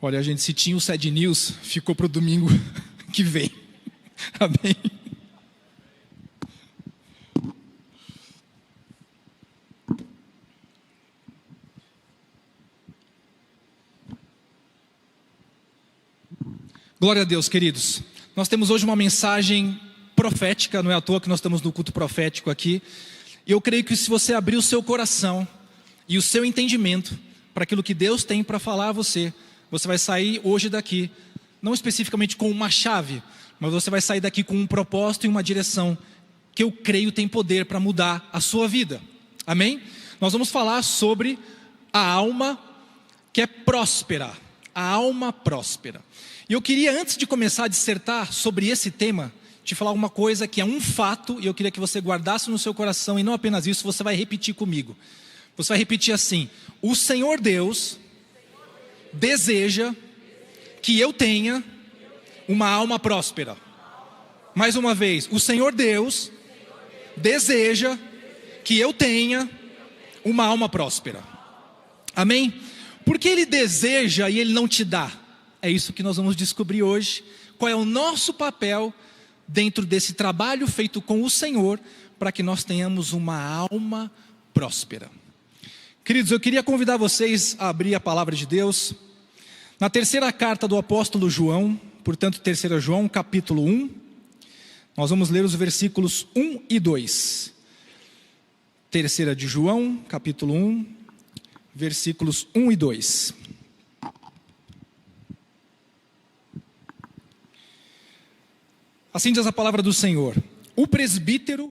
Olha, gente, se tinha o Sad News, ficou para o domingo que vem. Amém? Glória a Deus, queridos. Nós temos hoje uma mensagem profética, não é à toa que nós estamos no culto profético aqui. E eu creio que se você abrir o seu coração e o seu entendimento para aquilo que Deus tem para falar a você, você vai sair hoje daqui, não especificamente com uma chave, mas você vai sair daqui com um propósito e uma direção que eu creio tem poder para mudar a sua vida. Amém? Nós vamos falar sobre a alma que é próspera. A alma próspera. E eu queria, antes de começar a dissertar sobre esse tema, te falar uma coisa que é um fato, e eu queria que você guardasse no seu coração, e não apenas isso, você vai repetir comigo. Você vai repetir assim: o Senhor Deus deseja que eu tenha uma alma próspera. Mais uma vez, o Senhor Deus deseja que eu tenha uma alma próspera. Amém? Porque Ele deseja e Ele não te dá. É isso que nós vamos descobrir hoje. Qual é o nosso papel dentro desse trabalho feito com o Senhor para que nós tenhamos uma alma próspera. Queridos, eu queria convidar vocês a abrir a palavra de Deus na terceira carta do apóstolo João, portanto, 3 João, capítulo 1. Nós vamos ler os versículos 1 e 2. 3 de João, capítulo 1, versículos 1 e 2. Assim diz a palavra do Senhor: o presbítero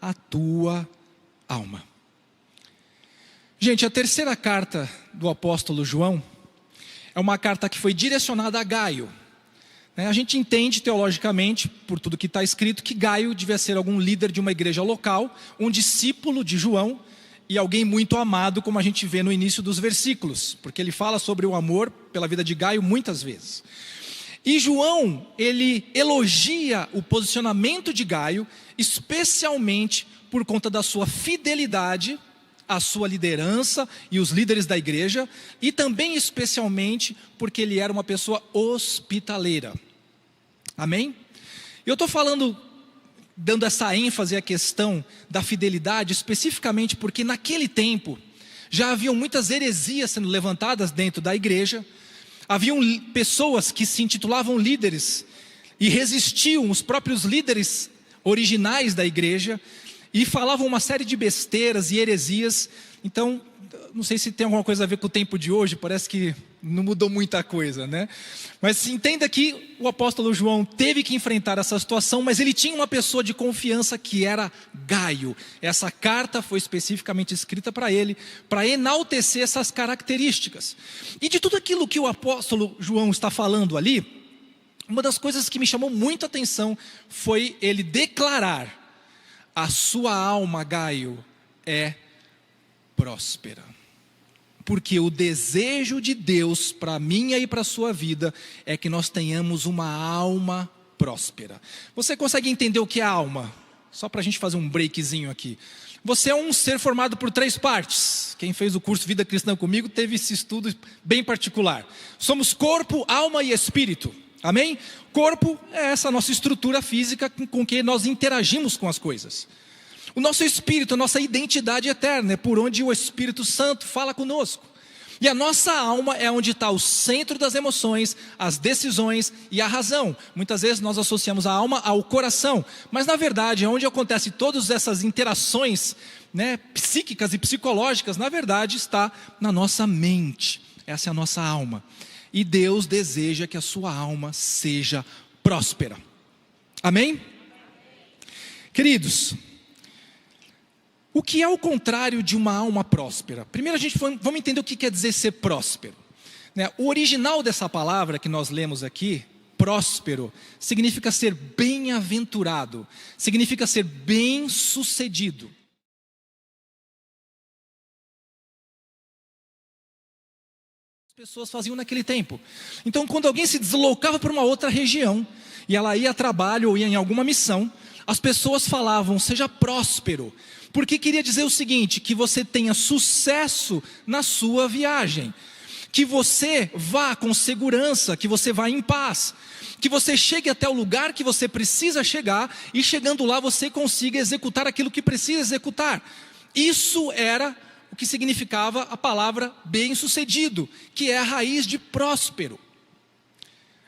a tua alma. Gente, a terceira carta do apóstolo João é uma carta que foi direcionada a Gaio. A gente entende teologicamente, por tudo que está escrito, que Gaio devia ser algum líder de uma igreja local, um discípulo de João e alguém muito amado, como a gente vê no início dos versículos, porque ele fala sobre o amor pela vida de Gaio muitas vezes. E João, ele elogia o posicionamento de Gaio, especialmente por conta da sua fidelidade à sua liderança e os líderes da igreja, e também especialmente porque ele era uma pessoa hospitaleira. Amém? Eu estou falando, dando essa ênfase à questão da fidelidade, especificamente porque naquele tempo já haviam muitas heresias sendo levantadas dentro da igreja. Haviam pessoas que se intitulavam líderes e resistiam os próprios líderes originais da igreja e falavam uma série de besteiras e heresias. Então, não sei se tem alguma coisa a ver com o tempo de hoje, parece que não mudou muita coisa, né? Mas entenda que o apóstolo João teve que enfrentar essa situação, mas ele tinha uma pessoa de confiança que era Gaio. Essa carta foi especificamente escrita para ele, para enaltecer essas características. E de tudo aquilo que o apóstolo João está falando ali, uma das coisas que me chamou muito a atenção foi ele declarar: a sua alma, Gaio, é próspera. Porque o desejo de Deus para a minha e para a sua vida é que nós tenhamos uma alma próspera. Você consegue entender o que é alma? Só para a gente fazer um breakzinho aqui. Você é um ser formado por 3 partes. Quem fez o curso Vida Cristã comigo teve esse estudo bem particular. Somos corpo, alma e espírito. Amém? Corpo é essa nossa estrutura física com que nós interagimos com as coisas. O nosso espírito, a nossa identidade eterna, é por onde o Espírito Santo fala conosco. E a nossa alma é onde está o centro das emoções, as decisões e a razão. Muitas vezes nós associamos a alma ao coração, mas na verdade, onde acontecem todas essas interações, psíquicas e psicológicas, na verdade está na nossa mente. Essa é a nossa alma. E Deus deseja que a sua alma seja próspera. Amém? Queridos, o que é o contrário de uma alma próspera? Primeiro vamos entender o que quer dizer ser próspero. O original dessa palavra que nós lemos aqui, próspero, significa ser bem-aventurado, significa ser bem-sucedido. pessoas faziam naquele tempo. Então, quando alguém se deslocava para uma outra região, e ela ia a trabalho ou ia em alguma missão, as pessoas falavam, seja próspero, porque queria dizer o seguinte, que você tenha sucesso na sua viagem, que você vá com segurança, que você vá em paz, que você chegue até o lugar que você precisa chegar, e chegando lá você consiga executar aquilo que precisa executar. Isso era o que significava a palavra bem-sucedido, que é a raiz de próspero.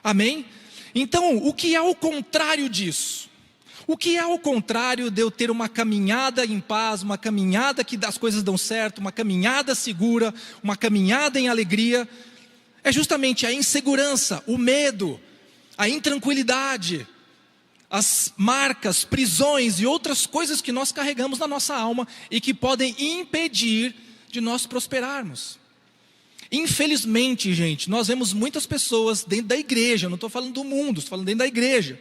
Amém? Então, o que é o contrário disso? O que é o contrário de eu ter uma caminhada em paz, uma caminhada que as coisas dão certo, uma caminhada segura, uma caminhada em alegria? É justamente a insegurança, o medo, a intranquilidade, as marcas, prisões e outras coisas que nós carregamos na nossa alma e que podem impedir de nós prosperarmos. Infelizmente, gente, nós vemos muitas pessoas dentro da igreja, não estou falando do mundo, estou falando dentro da igreja,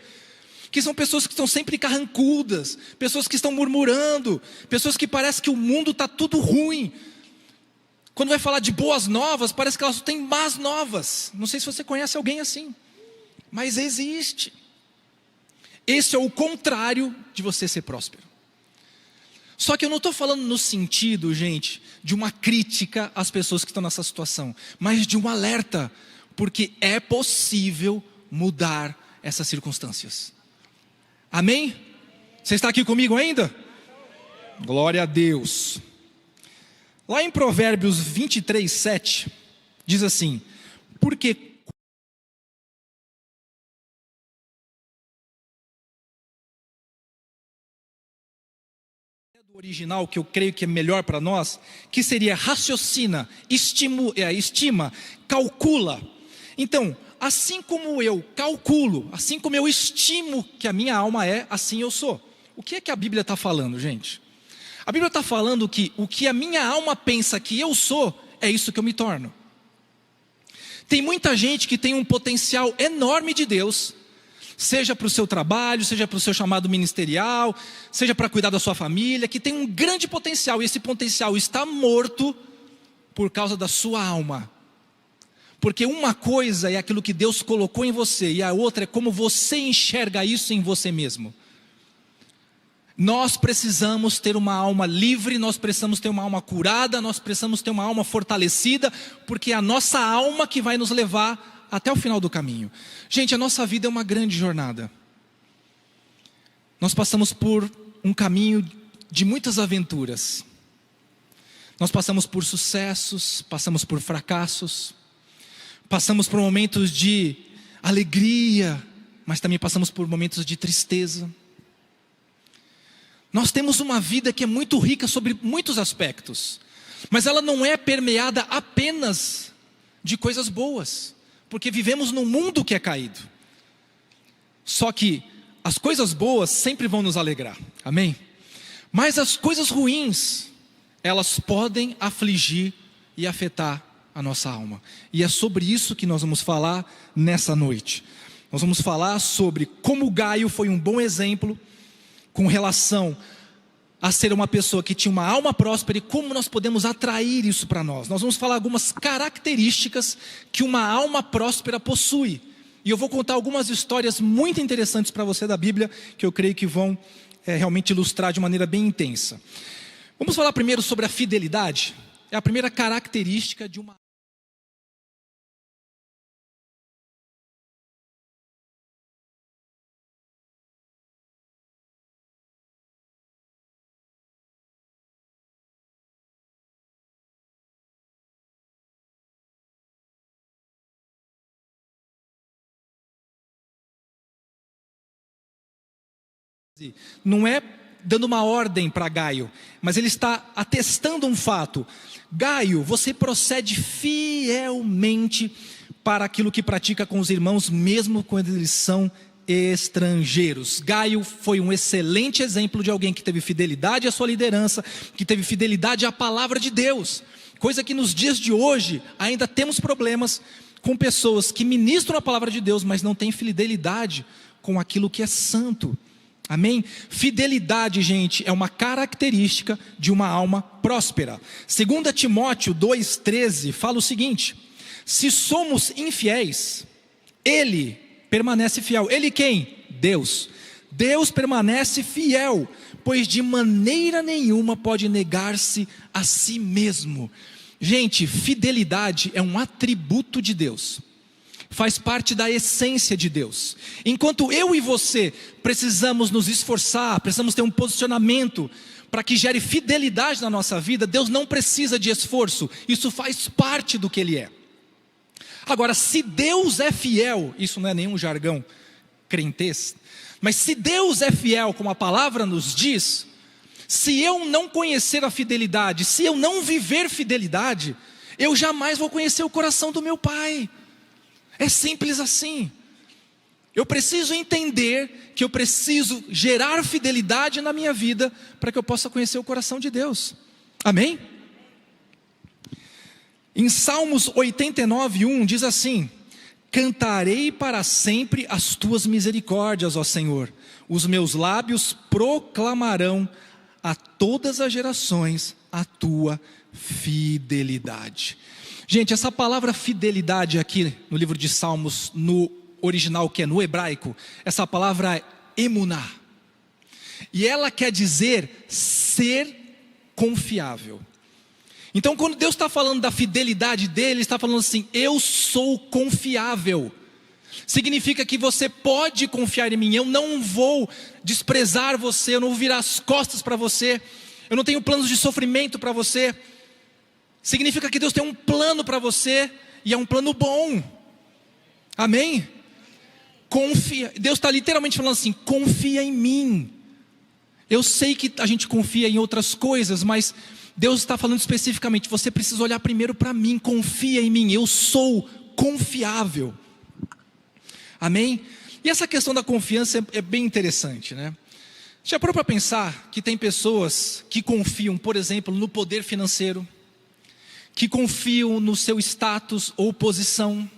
que são pessoas que estão sempre carrancudas, pessoas que estão murmurando, pessoas que parece que o mundo está tudo ruim. Quando vai falar de boas novas, parece que elas têm más novas. Não sei se você conhece alguém assim, mas existe. Esse é o contrário de você ser próspero. Só que eu não estou falando no sentido, gente, de uma crítica às pessoas que estão nessa situação, mas de um alerta, porque é possível mudar essas circunstâncias. Amém? Você está aqui comigo ainda? Glória a Deus. Lá em Provérbios 23:7, diz assim, porque do original, que eu creio que é melhor para nós, que seria raciocina, estima, calcula. Então, assim como eu calculo, assim como eu estimo que a minha alma é, assim eu sou. O que é que a Bíblia está falando, gente? A Bíblia está falando que o que a minha alma pensa que eu sou, é isso que eu me torno. Tem muita gente que tem um potencial enorme de Deus, seja para o seu trabalho, seja para o seu chamado ministerial, seja para cuidar da sua família, que tem um grande potencial, e esse potencial está morto por causa da sua alma. Porque uma coisa é aquilo que Deus colocou em você, e a outra é como você enxerga isso em você mesmo. Nós precisamos ter uma alma livre, nós precisamos ter uma alma curada, nós precisamos ter uma alma fortalecida, porque é a nossa alma que vai nos levar até o final do caminho. Gente, a nossa vida é uma grande jornada. Nós passamos por um caminho de muitas aventuras. Nós passamos por sucessos, passamos por fracassos, passamos por momentos de alegria, mas também passamos por momentos de tristeza. Nós temos uma vida que é muito rica sobre muitos aspectos, mas ela não é permeada apenas de coisas boas, porque vivemos num mundo que é caído. Só que as coisas boas sempre vão nos alegrar, amém? Mas as coisas ruins, elas podem afligir e afetar a nossa alma. E é sobre isso que nós vamos falar nessa noite. Nós vamos falar sobre como Gaio foi um bom exemplo com relação a ser uma pessoa que tinha uma alma próspera e como nós podemos atrair isso para nós. Nós vamos falar algumas características que uma alma próspera possui. E eu vou contar algumas histórias muito interessantes para você da Bíblia, que eu creio que vão realmente ilustrar de maneira bem intensa. Vamos falar primeiro sobre a fidelidade. É a primeira característica de uma... Não é dando uma ordem para Gaio, mas ele está atestando um fato. Gaio, você procede fielmente para aquilo que pratica com os irmãos, mesmo quando eles são estrangeiros. Gaio foi um excelente exemplo de alguém que teve fidelidade à sua liderança, que teve fidelidade à palavra de Deus, coisa que nos dias de hoje ainda temos problemas com pessoas que ministram a palavra de Deus, mas não têm fidelidade com aquilo que é santo. Amém? Fidelidade, gente, é uma característica de uma alma próspera. 2 Timóteo 2,13 fala o seguinte: Se somos infiéis, Ele permanece fiel. Ele quem? Deus. Deus permanece fiel, pois de maneira nenhuma pode negar-se a si mesmo. Gente, fidelidade é um atributo de Deus. Faz parte da essência de Deus. Enquanto eu e você precisamos nos esforçar, precisamos ter um posicionamento para que gere fidelidade na nossa vida, Deus não precisa de esforço. Isso faz parte do que Ele é. Agora, se Deus é fiel, isso não é nenhum jargão crentez, mas se Deus é fiel, como a palavra nos diz, se eu não conhecer a fidelidade, se eu não viver fidelidade, eu jamais vou conhecer o coração do meu Pai. É simples assim. Eu preciso entender que eu preciso gerar fidelidade na minha vida para que eu possa conhecer o coração de Deus. Amém? Em Salmos 89:1 diz assim: cantarei para sempre as tuas misericórdias, ó Senhor. Os meus lábios proclamarão a todas as gerações a tua fidelidade. Gente, essa palavra fidelidade aqui no livro de Salmos, no original que é no hebraico, essa palavra é emuná. E ela quer dizer ser confiável. Então, quando Deus está falando da fidelidade dele, Ele está falando assim: eu sou confiável. Significa que você pode confiar em mim, eu não vou desprezar você, eu não vou virar as costas para você, eu não tenho planos de sofrimento para você. Significa que Deus tem um plano para você, e é um plano bom. Amém? Confia. Deus está literalmente falando assim: confia em mim. Eu sei que a gente confia em outras coisas, mas Deus está falando especificamente: você precisa olhar primeiro para mim, confia em mim, eu sou confiável. Amém? E essa questão da confiança é bem interessante, né? Já parou para pensar que tem pessoas que confiam, por exemplo, no poder financeiro, que confiam no seu status ou posição,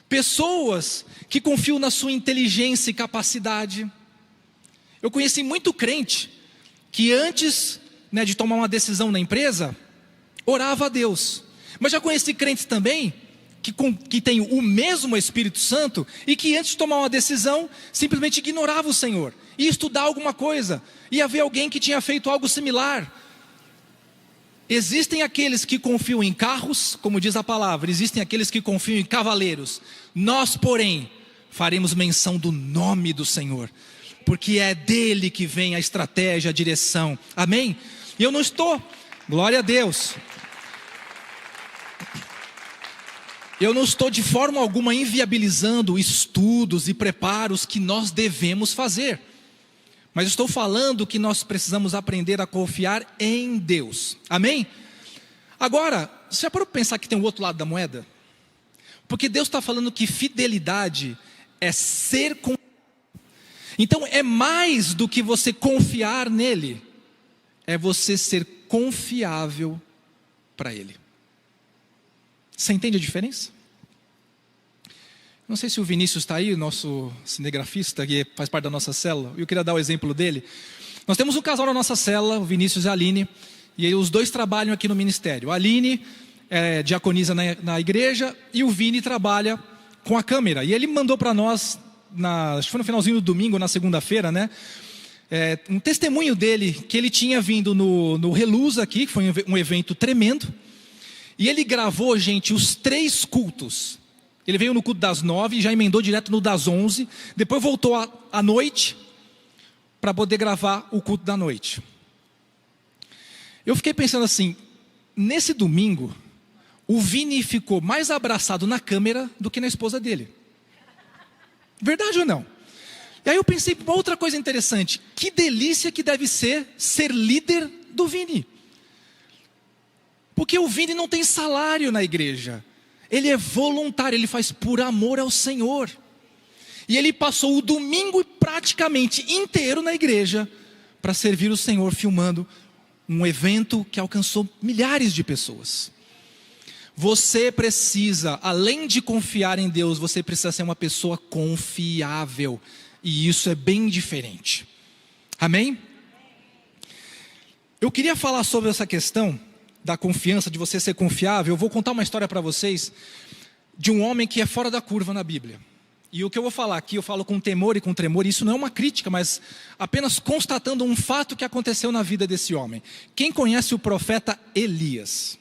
pessoas que confiam na sua inteligência e capacidade. Eu conheci muito crente que antes de tomar uma decisão na empresa, orava a Deus. Mas já conheci crentes também que tem o mesmo Espírito Santo e que antes de tomar uma decisão, simplesmente ignorava o Senhor, ia estudar alguma coisa, ia ver alguém que tinha feito algo similar. Existem aqueles que confiam em carros, como diz a palavra, existem aqueles que confiam em cavaleiros. Nós, porém, faremos menção do nome do Senhor, porque é dele que vem a estratégia, a direção. Amém? E eu não estou, glória a Deus, eu não estou de forma alguma inviabilizando estudos e preparos que nós devemos fazer, mas estou falando que nós precisamos aprender a confiar em Deus. Amém? Agora, você já parou para pensar que tem o outro lado da moeda? Porque Deus está falando que fidelidade é ser confiável. Então é mais do que você confiar nele, é você ser confiável para ele. Você entende a diferença? Não sei se o Vinícius está aí, nosso cinegrafista, que faz parte da nossa célula. Eu queria dar o exemplo dele. Nós temos um casal na nossa célula, o Vinícius e a Aline, e os dois trabalham aqui no ministério. A Aline diaconiza na igreja e o Vini trabalha com a câmera. E ele mandou para nós, acho que foi no finalzinho do domingo, na segunda-feira, né? Um testemunho dele, que ele tinha vindo no Reluz aqui, que foi um evento tremendo. E ele gravou, gente, os 3 cultos. Ele veio no culto das 9 e já emendou direto no das 11. Depois voltou à noite para poder gravar o culto da noite. Eu fiquei pensando assim, nesse domingo, o Vini ficou mais abraçado na câmera do que na esposa dele. Verdade ou não? E aí eu pensei, uma outra coisa interessante, que delícia que deve ser líder do Vini. Porque o Vini não tem salário na igreja, ele é voluntário, ele faz por amor ao Senhor. E ele passou o domingo praticamente inteiro na igreja para servir o Senhor, filmando um evento que alcançou milhares de pessoas. Você precisa, além de confiar em Deus, você precisa ser uma pessoa confiável. E isso é bem diferente. Amém? Eu queria falar sobre essa questão da confiança, de você ser confiável, eu vou contar uma história para vocês de um homem que é fora da curva na Bíblia. E o que eu vou falar aqui, eu falo com temor e com tremor, e isso não é uma crítica, mas apenas constatando um fato que aconteceu na vida desse homem. Quem conhece o profeta Elias?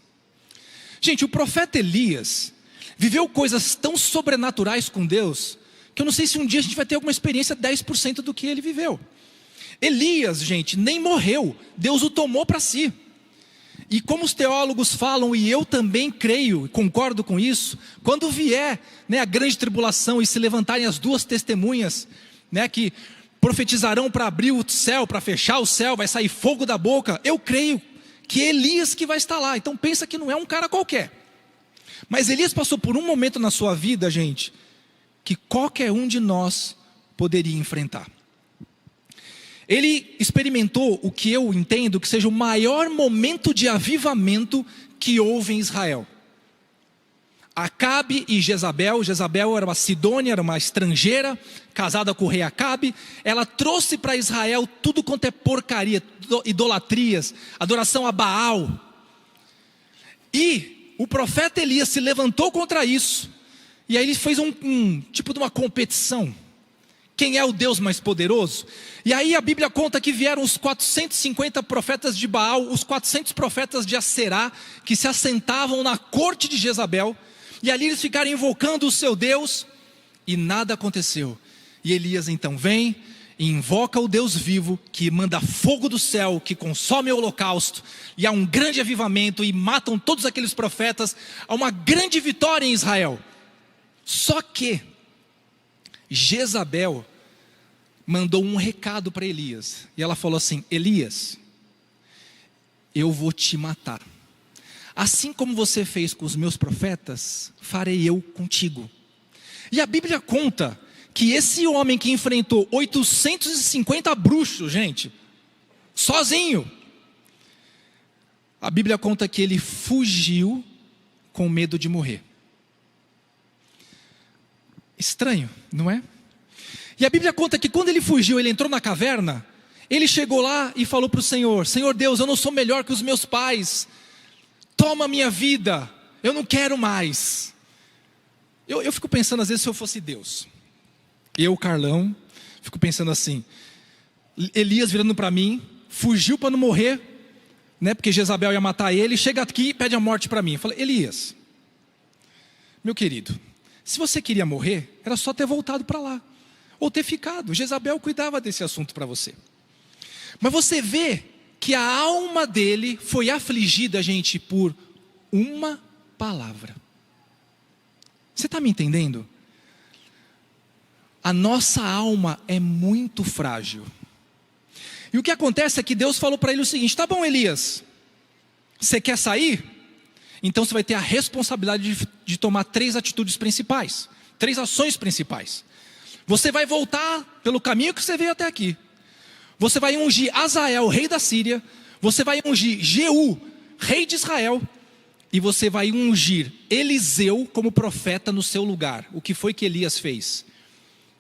Gente, o profeta Elias viveu coisas tão sobrenaturais com Deus, que eu não sei se um dia a gente vai ter alguma experiência 10% do que ele viveu. Elias, gente, nem morreu, Deus o tomou para si. E como os teólogos falam, e eu também creio, e concordo com isso, quando vier, a grande tribulação e se levantarem as duas testemunhas, que profetizarão para abrir o céu, para fechar o céu, vai sair fogo da boca, eu creio que é Elias que vai estar lá. Então pensa que não é um cara qualquer. Mas Elias passou por um momento na sua vida, gente, que qualquer um de nós poderia enfrentar. Ele experimentou o que eu entendo que seja o maior momento de avivamento que houve em Israel. Acabe e Jezabel. Jezabel era uma Sidônia, era uma estrangeira, casada com o rei Acabe. Ela trouxe para Israel tudo quanto é porcaria, idolatrias, adoração a Baal. E o profeta Elias se levantou contra isso. E aí ele fez um tipo de uma competição. Quem é o Deus mais poderoso? E aí a Bíblia conta que vieram os 450 profetas de Baal, os 400 profetas de Aserá, que se assentavam na corte de Jezabel, e ali eles ficaram invocando o seu Deus, e nada aconteceu. E Elias então vem e invoca o Deus vivo, que manda fogo do céu, que consome o holocausto, e há um grande avivamento, e matam todos aqueles profetas, há uma grande vitória em Israel. Só que Jezabel mandou um recado para Elias, e ela falou assim: Elias, eu vou te matar. Assim como você fez com os meus profetas, farei eu contigo. E a Bíblia conta que esse homem que enfrentou 850 bruxos, gente, sozinho, a Bíblia conta que ele fugiu com medo de morrer. Estranho, não é? E a Bíblia conta que quando ele fugiu, ele entrou na caverna, ele chegou lá e falou para o Senhor: Senhor Deus, eu não sou melhor que os meus pais, toma minha vida, eu não quero mais. Eu fico pensando às vezes, se eu fosse Deus, eu, Carlão, fico pensando assim, Elias virando para mim, fugiu para não morrer, porque Jezabel ia matar ele, chega aqui e pede a morte para mim. Eu falei: Elias, meu querido, se você queria morrer, era só ter voltado para lá, ou ter ficado. Jezabel cuidava desse assunto para você. Mas você vê que a alma dele foi afligida, gente, por uma palavra. Você está me entendendo? A nossa alma é muito frágil. E o que acontece é que Deus falou para ele o seguinte: tá bom, Elias, você quer sair? Então você vai ter a responsabilidade de tomar 3 atitudes principais, 3 ações principais. Você vai voltar pelo caminho que você veio até aqui. Você vai ungir Azael, rei da Síria. Você vai ungir Jeú, rei de Israel. E você vai ungir Eliseu como profeta no seu lugar. O que foi que Elias fez?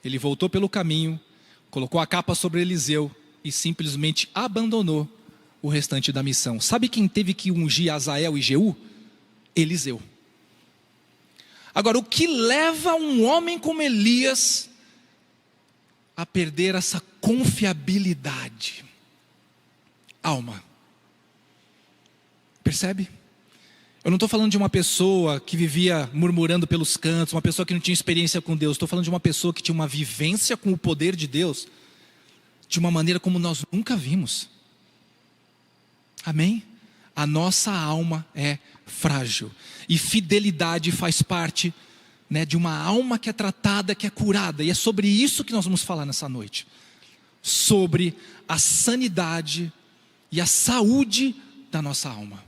Ele voltou pelo caminho, colocou a capa sobre Eliseu e simplesmente abandonou o restante da missão. Sabe quem teve que ungir Azael e Jeú? Eliseu. Agora, o que leva um homem como Elias a perder essa confiabilidade? Alma. Percebe? Eu não estou falando de uma pessoa que vivia murmurando pelos cantos, uma pessoa que não tinha experiência com Deus. Estou falando de uma pessoa que tinha uma vivência com o poder de Deus de uma maneira como nós nunca vimos. Amém? A nossa alma é frágil. E fidelidade faz parte, de uma alma que é tratada, que é curada. E é sobre isso que nós vamos falar nessa noite. Sobre a sanidade e a saúde da nossa alma.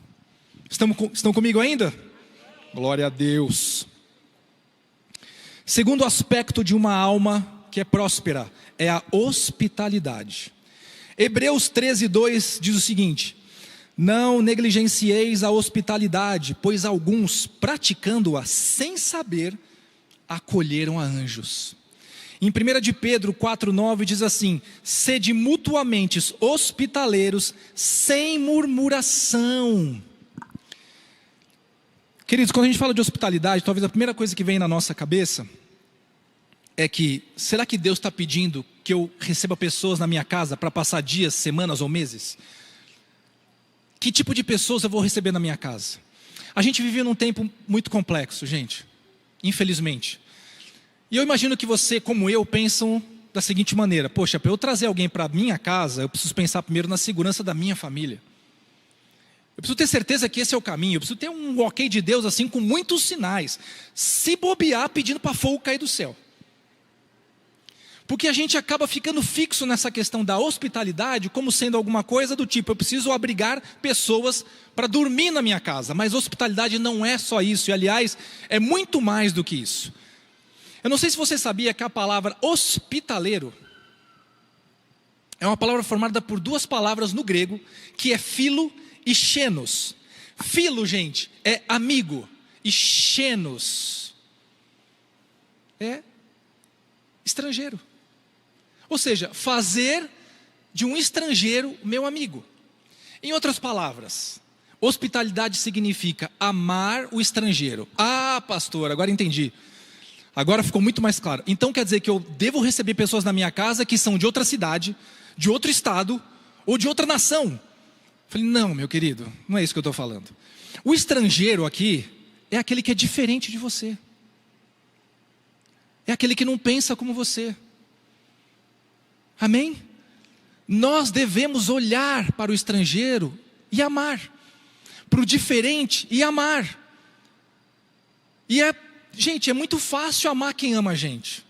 Estão comigo ainda? Glória a Deus. Segundo aspecto de uma alma que é próspera é a hospitalidade. Hebreus 13:2 diz o seguinte: não negligencieis a hospitalidade, pois alguns, praticando-a sem saber, acolheram a anjos. Em 1 de Pedro 4:9 diz assim: sede mutuamente hospitaleiros sem murmuração. Queridos, quando a gente fala de hospitalidade, talvez a primeira coisa que vem na nossa cabeça é que, será que Deus está pedindo que eu receba pessoas na minha casa para passar dias, semanas ou meses? Que tipo de pessoas eu vou receber na minha casa? A gente vive num tempo muito complexo, gente, infelizmente. E eu imagino que você, como eu, pensam da seguinte maneira: poxa, para eu trazer alguém para a minha casa, eu preciso pensar primeiro na segurança da minha família. Eu preciso ter certeza que esse é o caminho. Eu preciso ter um ok de Deus assim, com muitos sinais. Se bobear, pedindo para fogo cair do céu. Porque a gente acaba ficando fixo nessa questão da hospitalidade como sendo alguma coisa do tipo: eu preciso abrigar pessoas para dormir na minha casa. Mas hospitalidade não é só isso. E aliás, é muito mais do que isso. Eu não sei se você sabia que a palavra hospitaleiro é uma palavra formada por duas palavras no grego, que é philo e xenos. Philo, gente, é amigo, e xenos é estrangeiro. Ou seja, fazer de um estrangeiro meu amigo. Em outras palavras, hospitalidade significa amar o estrangeiro. Ah, pastor, agora entendi. Agora ficou muito mais claro. Então quer dizer que eu devo receber pessoas na minha casa que são de outra cidade, de outro estado ou de outra nação. Falei, não, meu querido, não é isso que eu estou falando. O estrangeiro aqui é aquele que é diferente de você. É aquele que não pensa como você. Amém? Nós devemos olhar para o estrangeiro e amar. Para o diferente e amar. E gente, é muito fácil amar quem ama a gente.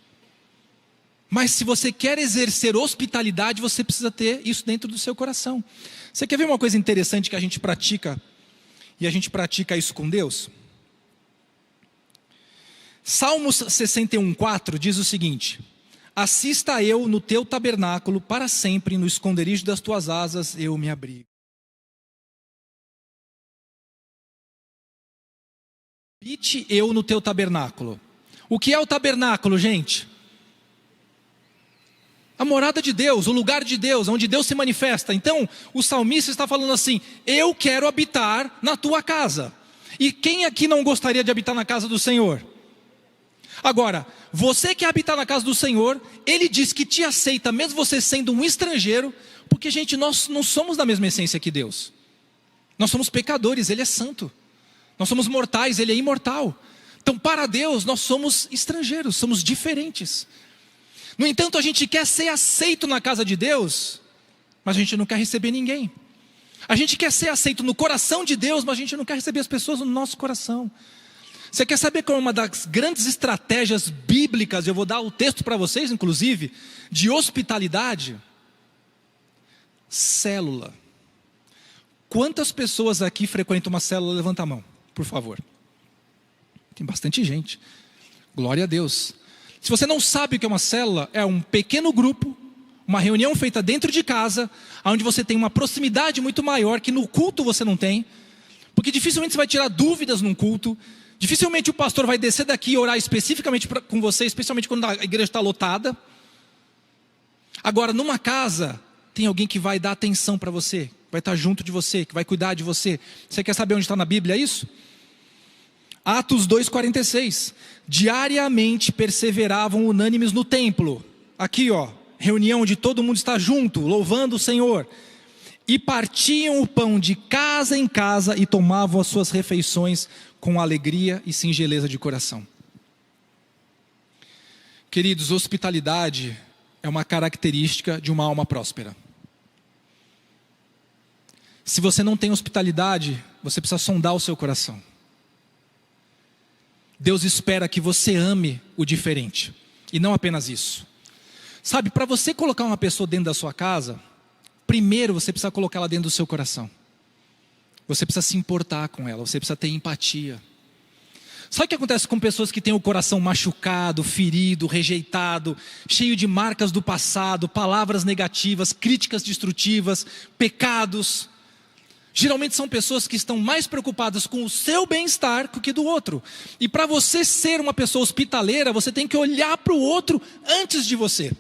Mas se você quer exercer hospitalidade, você precisa ter isso dentro do seu coração. Você quer ver uma coisa interessante que a gente pratica, e a gente pratica isso com Deus? Salmos 61:4 diz o seguinte: assista eu no teu tabernáculo para sempre, no esconderijo das tuas asas eu me abrigo. Habite eu no teu tabernáculo. O que é o tabernáculo, gente? A morada de Deus, o lugar de Deus, onde Deus se manifesta. Então, o salmista está falando assim: eu quero habitar na tua casa. E quem aqui não gostaria de habitar na casa do Senhor? Agora, você que habitar na casa do Senhor, Ele diz que te aceita, mesmo você sendo um estrangeiro, porque, gente, nós não somos da mesma essência que Deus. Nós somos pecadores, Ele é santo. Nós somos mortais, Ele é imortal. Então, para Deus, nós somos estrangeiros, somos diferentes. No entanto, a gente quer ser aceito na casa de Deus, mas a gente não quer receber ninguém. A gente quer ser aceito no coração de Deus, mas a gente não quer receber as pessoas no nosso coração. Você quer saber qual é uma das grandes estratégias bíblicas? Eu vou dar o texto para vocês, inclusive, de hospitalidade. Célula. Quantas pessoas aqui frequentam uma célula? Levanta a mão, por favor. Tem bastante gente. Glória a Deus. Se você não sabe o que é uma célula, é um pequeno grupo, uma reunião feita dentro de casa, onde você tem uma proximidade muito maior, que no culto você não tem, porque dificilmente você vai tirar dúvidas num culto, dificilmente o pastor vai descer daqui e orar especificamente com você, especialmente quando a igreja está lotada. Agora, numa casa, tem alguém que vai dar atenção para você, vai estar junto de você, que vai cuidar de você. Você quer saber onde está na Bíblia isso? Atos 2,46. Diariamente perseveravam unânimes no templo. Aqui, ó, reunião onde todo mundo está junto, louvando o Senhor. E partiam o pão de casa em casa e tomavam as suas refeições com alegria e singeleza de coração. Queridos, hospitalidade é uma característica de uma alma próspera. Se você não tem hospitalidade, você precisa sondar o seu coração. Deus espera que você ame o diferente, e não apenas isso. Sabe, para você colocar uma pessoa dentro da sua casa, primeiro você precisa colocá-la dentro do seu coração. Você precisa se importar com ela, você precisa ter empatia. Sabe o que acontece com pessoas que têm o coração machucado, ferido, rejeitado, cheio de marcas do passado, palavras negativas, críticas destrutivas, pecados? Geralmente são pessoas que estão mais preocupadas com o seu bem-estar do que do outro. E para você ser uma pessoa hospitaleira, você tem que olhar para o outro antes de você.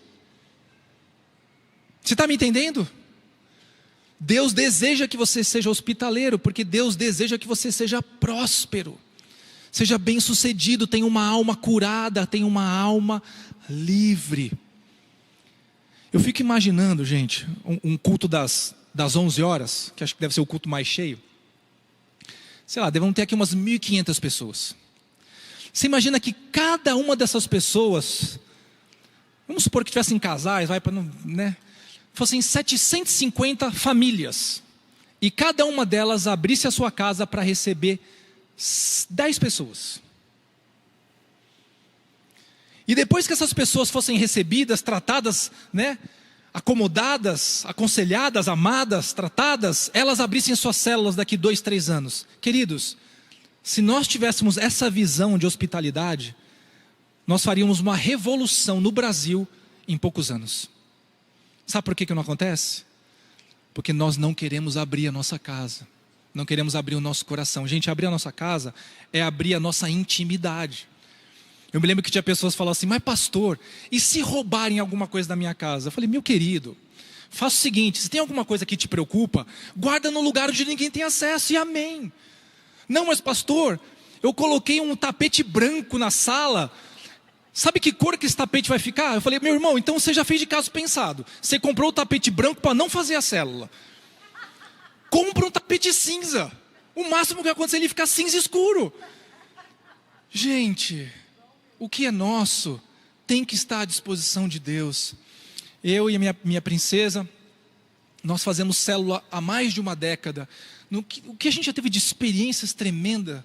Você está me entendendo? Deus deseja que você seja hospitaleiro, porque Deus deseja que você seja próspero. Seja bem-sucedido, tenha uma alma curada, tenha uma alma livre. Eu fico imaginando, gente, um culto das 11 horas, que acho que deve ser o culto mais cheio. Sei lá, devem ter aqui umas 1.500 pessoas. Você imagina que cada uma dessas pessoas, vamos supor que tivessem casais, fossem 750 famílias. E cada uma delas abrisse a sua casa para receber 10 pessoas. E depois que essas pessoas fossem recebidas, tratadas, acomodadas, aconselhadas, amadas, tratadas, elas abrissem suas células daqui 2, 3 anos. Queridos, se nós tivéssemos essa visão de hospitalidade, nós faríamos uma revolução no Brasil em poucos anos. Sabe por que não acontece? Porque nós não queremos abrir a nossa casa, não queremos abrir o nosso coração. Gente, abrir a nossa casa é abrir a nossa intimidade. Eu me lembro que tinha pessoas que falavam assim: mas pastor, e se roubarem alguma coisa da minha casa? Eu falei: meu querido, faça o seguinte, se tem alguma coisa que te preocupa, guarda no lugar onde ninguém tem acesso, e amém. Não, mas pastor, eu coloquei um tapete branco na sala, sabe que cor que esse tapete vai ficar? Eu falei: meu irmão, então você já fez de caso pensado. Você comprou o tapete branco para não fazer a célula. Compra um tapete cinza. O máximo que vai acontecer é ele ficar cinza escuro. Gente, o que é nosso tem que estar à disposição de Deus. Eu e a minha princesa, nós fazemos célula há mais de uma década. O que a gente já teve de experiências tremendas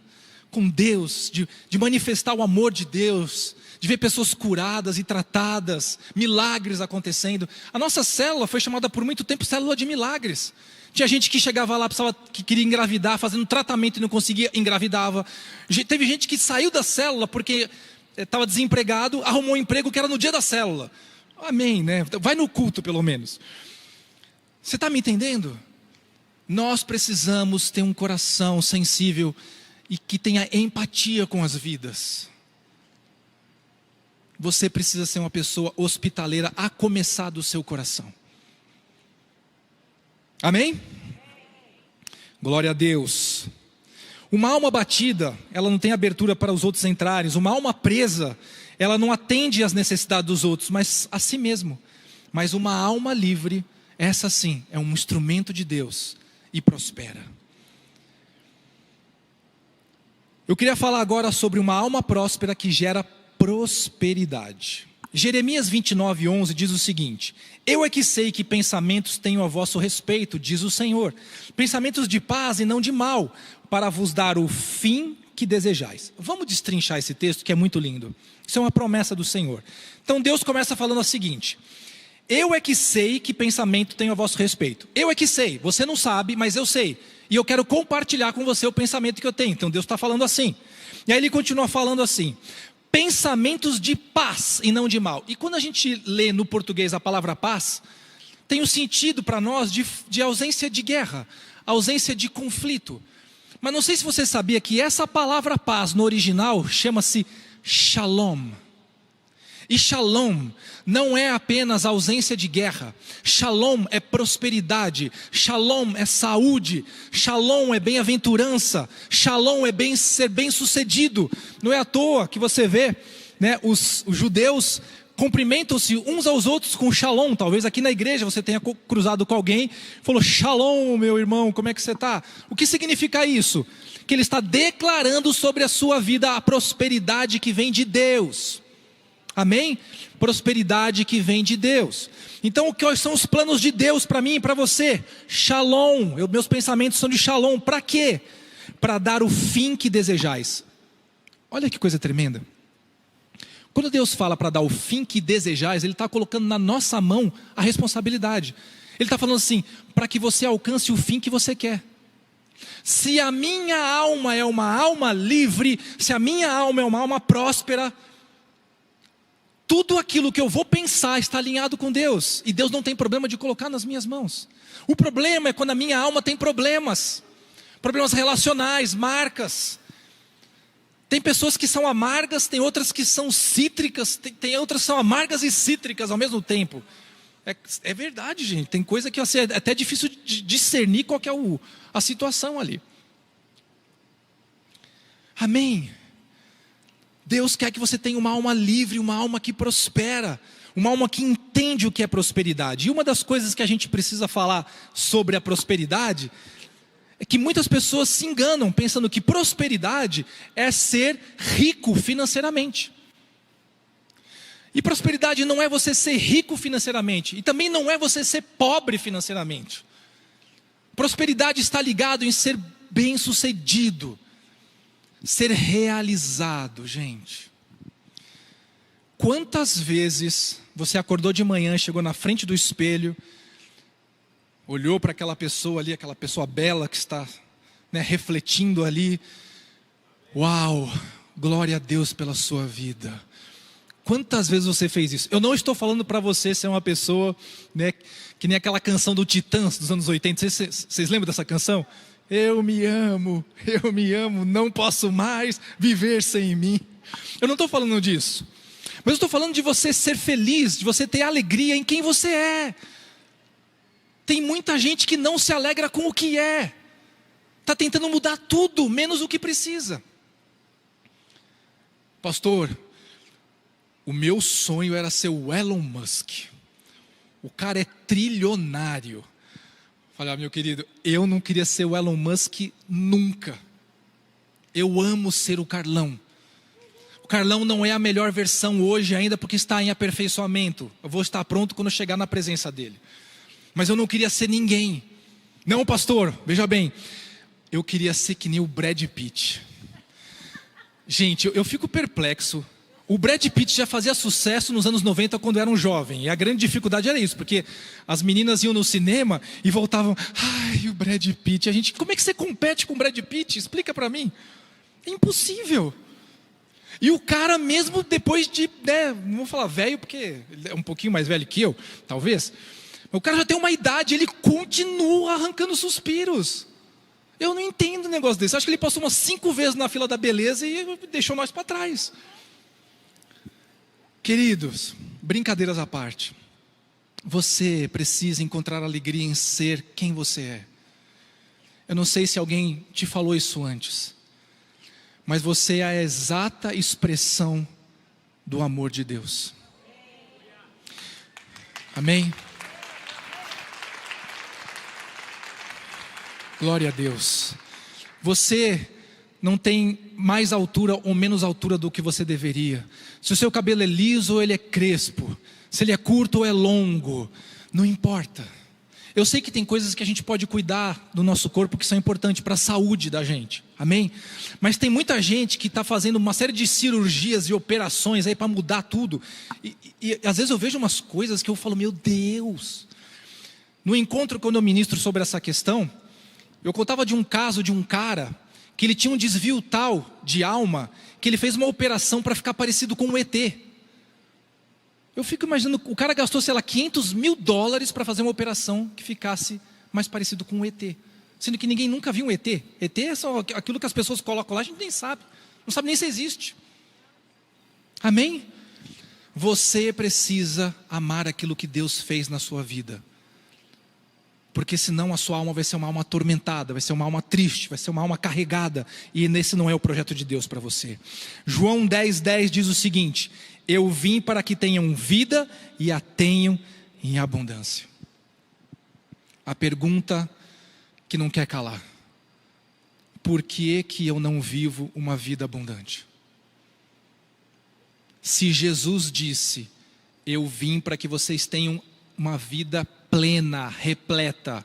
com Deus, de manifestar o amor de Deus, de ver pessoas curadas e tratadas, milagres acontecendo. A nossa célula foi chamada por muito tempo célula de milagres. Tinha gente que chegava lá, que queria engravidar, fazendo tratamento e não conseguia, engravidava. Teve gente que saiu da célula porque estava desempregado, arrumou um emprego que era no dia da célula. Amém, né? Vai no culto pelo menos. Você está me entendendo? Nós precisamos ter um coração sensível e que tenha empatia com as vidas. Você precisa ser uma pessoa hospitaleira a começar do seu coração. Amém? Glória a Deus. Uma alma batida, ela não tem abertura para os outros entrarem. Uma alma presa, ela não atende às necessidades dos outros, mas a si mesmo. Mas uma alma livre, essa sim, é um instrumento de Deus e prospera. Eu queria falar agora sobre uma alma próspera que gera prosperidade. Jeremias 29:11 diz o seguinte: eu é que sei que pensamentos tenho a vosso respeito, diz o Senhor, pensamentos de paz e não de mal, para vos dar o fim que desejais. Vamos destrinchar esse texto que é muito lindo. Isso é uma promessa do Senhor. Então Deus começa falando o seguinte: eu é que sei que pensamento tenho a vosso respeito. Eu é que sei, você não sabe, mas eu sei. E eu quero compartilhar com você o pensamento que eu tenho. Então Deus está falando assim. E aí ele continua falando assim: pensamentos de paz e não de mal. E quando a gente lê no português a palavra paz, tem o sentido para nós de ausência de guerra, ausência de conflito. Mas não sei se você sabia que essa palavra paz no original chama-se shalom. E shalom não é apenas ausência de guerra. Shalom é prosperidade. Shalom é saúde. Shalom é bem-aventurança. Shalom é ser bem-sucedido. Não é à toa que você vê, os judeus cumprimentam-se uns aos outros com shalom. Talvez aqui na igreja você tenha cruzado com alguém, falou: shalom, meu irmão, como é que você está? O que significa isso? Que ele está declarando sobre a sua vida a prosperidade que vem de Deus. Amém? Prosperidade que vem de Deus. Então, quais são os planos de Deus para mim e para você? Shalom. Meus pensamentos são de shalom. Para quê? Para dar o fim que desejais. Olha que coisa tremenda. Quando Deus fala para dar o fim que desejais, Ele está colocando na nossa mão a responsabilidade. Ele está falando assim: para que você alcance o fim que você quer. Se a minha alma é uma alma livre, se a minha alma é uma alma próspera, tudo aquilo que eu vou pensar está alinhado com Deus. E Deus não tem problema de colocar nas minhas mãos. O problema é quando a minha alma tem problemas. Problemas relacionais, marcas. Tem pessoas que são amargas, tem outras que são cítricas, tem outras que são amargas e cítricas ao mesmo tempo. É verdade, gente. Tem coisa que é até difícil de discernir qual que é a situação ali. Amém? Deus quer que você tenha uma alma livre, uma alma que prospera, uma alma que entende o que é prosperidade. E uma das coisas que a gente precisa falar sobre a prosperidade é que muitas pessoas se enganam pensando que prosperidade é ser rico financeiramente. E prosperidade não é você ser rico financeiramente, e também não é você ser pobre financeiramente. Prosperidade está ligado em ser bem-sucedido, ser realizado, gente. Quantas vezes você acordou de manhã, chegou na frente do espelho, olhou para aquela pessoa ali, aquela pessoa bela que está, refletindo ali. Uau, glória a Deus pela sua vida. Quantas vezes você fez isso? Eu não estou falando para você ser uma pessoa, que nem aquela canção do Titãs dos anos 80. Vocês lembram dessa canção? Eu me amo, não posso mais viver sem mim. Eu não estou falando disso. Mas eu estou falando de você ser feliz, de você ter alegria em quem você é. Tem muita gente que não se alegra com o que é. Está tentando mudar tudo, menos o que precisa. Pastor, o meu sonho era ser o Elon Musk. O cara é trilionário. Falei, meu querido, eu não queria ser o Elon Musk nunca. Eu amo ser o Carlão. O Carlão não é a melhor versão hoje ainda porque está em aperfeiçoamento. Eu vou estar pronto quando chegar na presença dele. Mas eu não queria ser ninguém. Não, pastor, veja bem. Eu queria ser que nem o Brad Pitt. Gente, eu fico perplexo. O Brad Pitt já fazia sucesso nos anos 90 quando era um jovem. E a grande dificuldade era isso, porque as meninas iam no cinema e voltavam. Ai, o Brad Pitt. Como é que você compete com o Brad Pitt? Explica pra mim. É impossível. E o cara mesmo depois de, não vou falar velho, porque ele é um pouquinho mais velho que eu, talvez. O cara já tem uma idade, ele continua arrancando suspiros. Eu não entendo um negócio desse. Acho que ele passou umas 5 vezes na fila da beleza e deixou nós para trás. Queridos, brincadeiras à parte. Você precisa encontrar alegria em ser quem você é. Eu não sei se alguém te falou isso antes, mas você é a exata expressão do amor de Deus. Amém? Glória a Deus. Você não tem mais altura ou menos altura do que você deveria. Se o seu cabelo é liso ou ele é crespo, se ele é curto ou é longo, não importa. Eu sei que tem coisas que a gente pode cuidar do nosso corpo que são importantes para a saúde da gente, amém? Mas tem muita gente que está fazendo uma série de cirurgias e operações aí para mudar tudo. E às vezes eu vejo umas coisas que eu falo, meu Deus. No encontro, quando eu ministro sobre essa questão, eu contava de um caso de um cara que ele tinha um desvio tal de alma que ele fez uma operação para ficar parecido com um ET. Eu fico imaginando, o cara gastou, sei lá, $500 mil para fazer uma operação que ficasse mais parecido com um ET. Sendo que ninguém nunca viu um ET. ET é só aquilo que as pessoas colocam lá, a gente nem sabe. Não sabe nem se existe. Amém? Você precisa amar aquilo que Deus fez na sua vida. Porque senão a sua alma vai ser uma alma atormentada, vai ser uma alma triste, vai ser uma alma carregada. E esse não é o projeto de Deus para você. João 10:10 diz o seguinte: eu vim para que tenham vida e a tenham em abundância. A pergunta que não quer calar: por que eu não vivo uma vida abundante? Se Jesus disse, eu vim para que vocês tenham uma vida plena, repleta.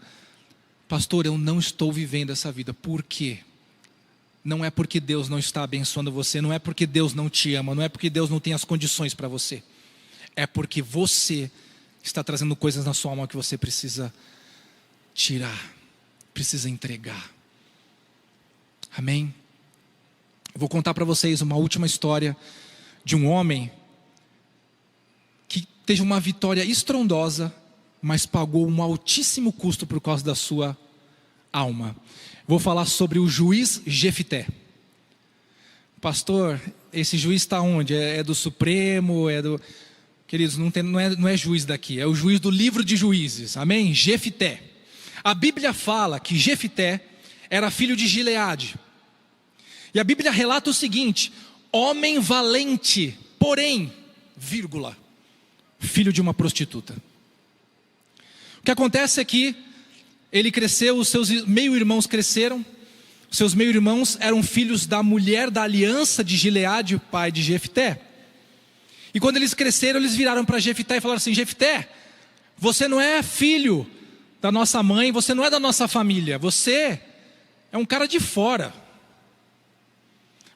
Pastor, eu não estou vivendo essa vida. Por quê? Não é porque Deus não está abençoando você, não é porque Deus não te ama, não é porque Deus não tem as condições para você. É porque você está trazendo coisas na sua alma que você precisa tirar, precisa entregar. Amém? Eu vou contar para vocês uma última história de um homem que teve uma vitória estrondosa, mas pagou um altíssimo custo por causa da sua alma. Vou falar sobre o juiz Jefté. Pastor, esse juiz está onde? É do Supremo? É do... Queridos, não é juiz daqui, é o juiz do livro de Juízes, amém? Jefté. A Bíblia fala que Jefté era filho de Gileade. E a Bíblia relata o seguinte: homem valente, porém, vírgula, filho de uma prostituta. O que acontece é que ele cresceu, os seus meio-irmãos cresceram. Seus meio-irmãos eram filhos da mulher da aliança de Gileade, o pai de Jefté. E quando eles cresceram, eles viraram para Jefté e falaram assim: Jefté, você não é filho da nossa mãe, você não é da nossa família, você é um cara de fora.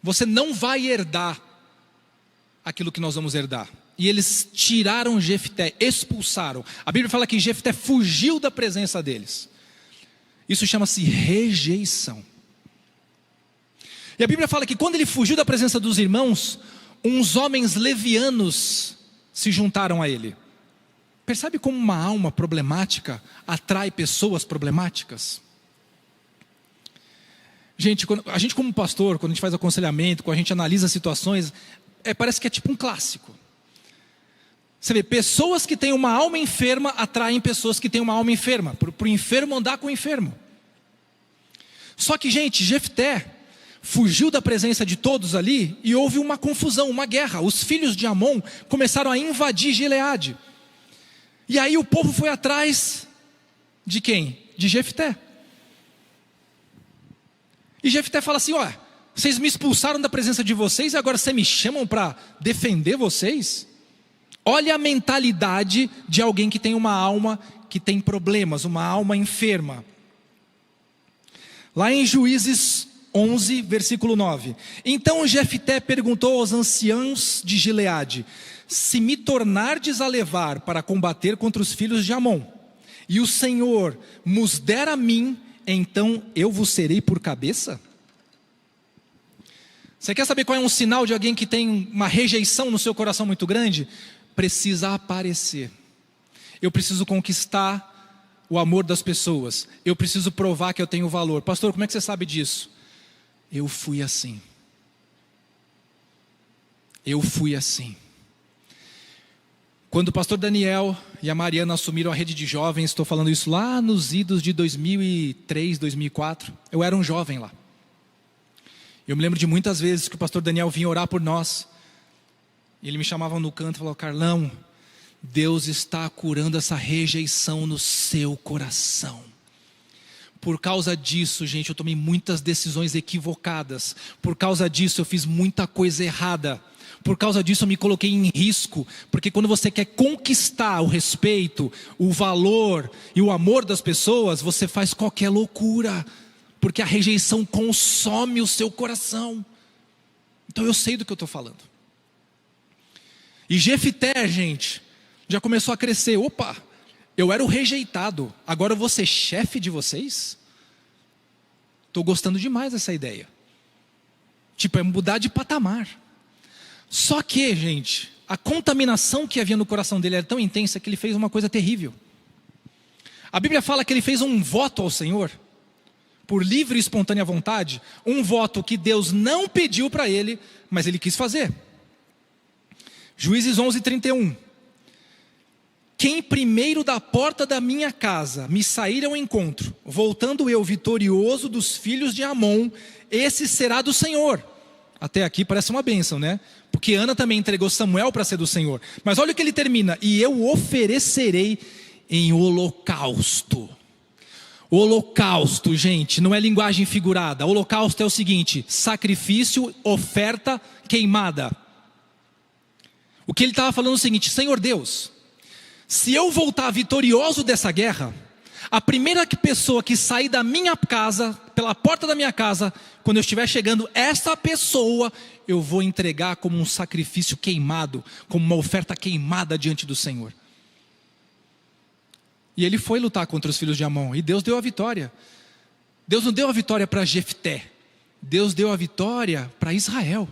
Você não vai herdar aquilo que nós vamos herdar. E eles tiraram Jefté, expulsaram. A Bíblia fala que Jefté fugiu da presença deles. Isso chama-se rejeição. E a Bíblia fala que quando ele fugiu da presença dos irmãos, uns homens levianos se juntaram a ele. Percebe como uma alma problemática atrai pessoas problemáticas? Gente, a gente como pastor, quando a gente faz aconselhamento, quando a gente analisa situações, parece que é tipo um clássico. Você vê, pessoas que têm uma alma enferma atraem pessoas que têm uma alma enferma, para o enfermo andar com o enfermo. Só que, gente, Jefté fugiu da presença de todos ali e houve uma confusão, uma guerra. Os filhos de Amon começaram a invadir Gileade. E aí o povo foi atrás de quem? De Jefté. E Jefté fala assim: ó, vocês me expulsaram da presença de vocês e agora vocês me chamam para defender vocês? Olha a mentalidade de alguém que tem uma alma que tem problemas, uma alma enferma. Lá em Juízes 11, versículo 9. Então Jefté perguntou aos anciãos de Gileade: se me tornardes a levar para combater contra os filhos de Amon, e o Senhor nos der a mim, então eu vos serei por cabeça? Você quer saber qual é um sinal de alguém que tem uma rejeição no seu coração muito grande? Precisa aparecer. Eu preciso conquistar o amor das pessoas. Eu preciso provar que eu tenho valor. Pastor, como é que você sabe disso? Eu fui assim. Eu fui assim. Quando o pastor Daniel e a Mariana assumiram a rede de jovens, estou falando isso lá nos idos de 2003, 2004, eu era um jovem lá. Eu me lembro de muitas vezes que o pastor Daniel vinha orar por nós. E ele me chamava no canto e falava: Carlão, Deus está curando essa rejeição no seu coração. Por causa disso, gente, eu tomei muitas decisões equivocadas. Por causa disso, eu fiz muita coisa errada. Por causa disso, eu me coloquei em risco. Porque quando você quer conquistar o respeito, o valor e o amor das pessoas, você faz qualquer loucura. Porque a rejeição consome o seu coração. Então eu sei do que eu estou falando. E Jefté, gente, já começou a crescer. Opa, eu era o rejeitado, agora eu vou ser chefe de vocês? Estou gostando demais dessa ideia. Tipo, é mudar de patamar. Só que, gente, a contaminação que havia no coração dele era tão intensa que ele fez uma coisa terrível. A Bíblia fala que ele fez um voto ao Senhor, por livre e espontânea vontade, um voto que Deus não pediu para ele, mas ele quis fazer. Juízes 11, 31. Quem primeiro da porta da minha casa me sair ao encontro, voltando eu vitorioso dos filhos de Amon, esse será do Senhor. Até aqui parece uma bênção, né? Porque Ana também entregou Samuel para ser do Senhor. Mas olha o que ele termina: e eu oferecerei em holocausto. Holocausto, gente, não é linguagem figurada. Holocausto é o seguinte: sacrifício, oferta, queimada. O que ele estava falando é o seguinte: Senhor Deus, se eu voltar vitorioso dessa guerra, a primeira pessoa que sair da minha casa, pela porta da minha casa, quando eu estiver chegando, essa pessoa eu vou entregar como um sacrifício queimado, como uma oferta queimada diante do Senhor. E ele foi lutar contra os filhos de Amon, e Deus deu a vitória. Deus não deu a vitória para Jefté, Deus deu a vitória para Israel.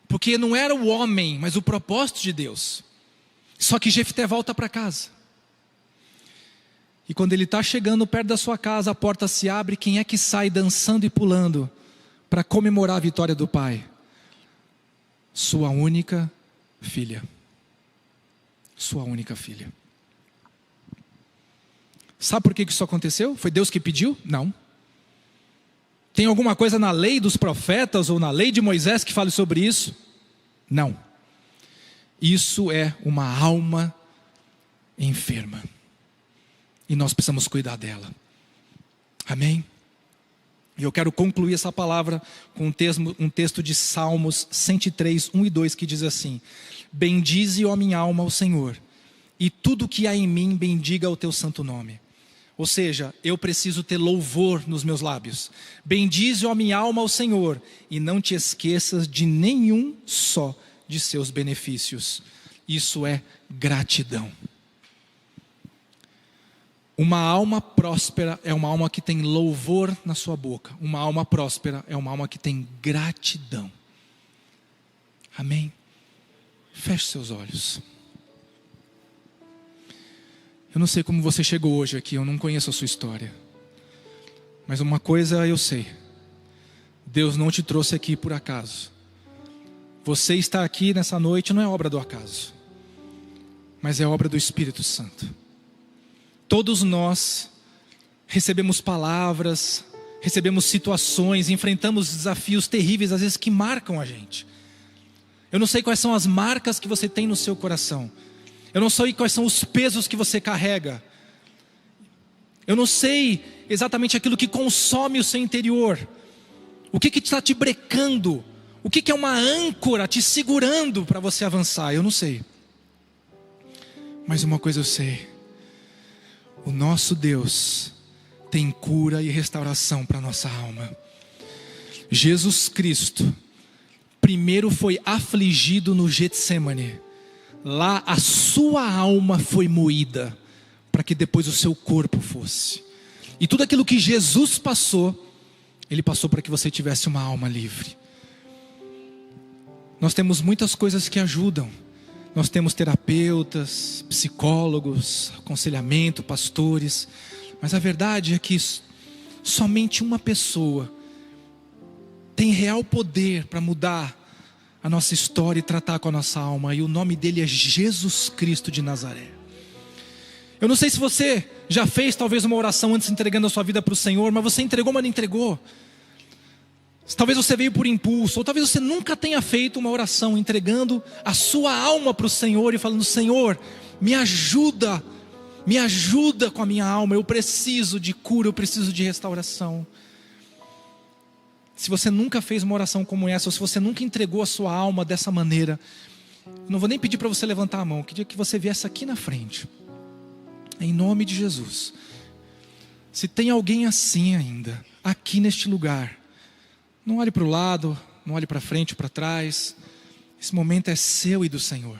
Porque não era o homem, mas o propósito de Deus. Só que Jefté volta para casa. E quando ele está chegando perto da sua casa, a porta se abre. Quem é que sai dançando e pulando para comemorar a vitória do pai? Sua única filha. Sua única filha. Sabe por que isso aconteceu? Foi Deus que pediu? Não. Tem alguma coisa na lei dos profetas ou na lei de Moisés que fale sobre isso? Não. Isso é uma alma enferma. E nós precisamos cuidar dela. Amém? E eu quero concluir essa palavra com um texto de Salmos 103, 1 e 2, que diz assim: bendize, ó minha alma, ao Senhor, e tudo que há em mim bendiga o teu santo nome. Ou seja, eu preciso ter louvor nos meus lábios. Bendize, ó minha alma, ao Senhor, e não te esqueças de nenhum só de seus benefícios. Isso é gratidão. Uma alma próspera é uma alma que tem louvor na sua boca. Uma alma próspera é uma alma que tem gratidão. Amém? Feche seus olhos. Eu não sei como você chegou hoje aqui, eu não conheço a sua história. Mas uma coisa eu sei: Deus não te trouxe aqui por acaso. Você está aqui nessa noite não é obra do acaso, mas é obra do Espírito Santo. Todos nós recebemos palavras, recebemos situações, enfrentamos desafios terríveis, às vezes que marcam a gente. Eu não sei quais são as marcas que você tem no seu coração. Eu não sei quais são os pesos que você carrega. Eu não sei exatamente aquilo que consome o seu interior. O que está te brecando? O que é uma âncora te segurando para você avançar? Eu não sei. Mas uma coisa eu sei: o nosso Deus tem cura e restauração para a nossa alma. Jesus Cristo primeiro foi afligido no Getsêmani. Lá a sua alma foi moída, para que depois o seu corpo fosse. E tudo aquilo que Jesus passou, Ele passou para que você tivesse uma alma livre. Nós temos muitas coisas que ajudam. Nós temos terapeutas, psicólogos, aconselhamento, pastores. Mas a verdade é que somente uma pessoa tem real poder para mudar a nossa história e tratar com a nossa alma. E o nome dele é Jesus Cristo de Nazaré. Eu não sei se você já fez talvez uma oração antes entregando a sua vida para o Senhor, mas você entregou, mas não entregou. Talvez você veio por impulso, ou talvez você nunca tenha feito uma oração entregando a sua alma para o Senhor e falando: Senhor, me ajuda com a minha alma, eu preciso de cura, eu preciso de restauração. Se você nunca fez uma oração como essa, ou se você nunca entregou a sua alma dessa maneira, não vou nem pedir para você levantar a mão, eu queria que você viesse aqui na frente, em nome de Jesus. Se tem alguém assim ainda, aqui neste lugar, não olhe para o lado, não olhe para frente ou para trás. Esse momento é seu e do Senhor.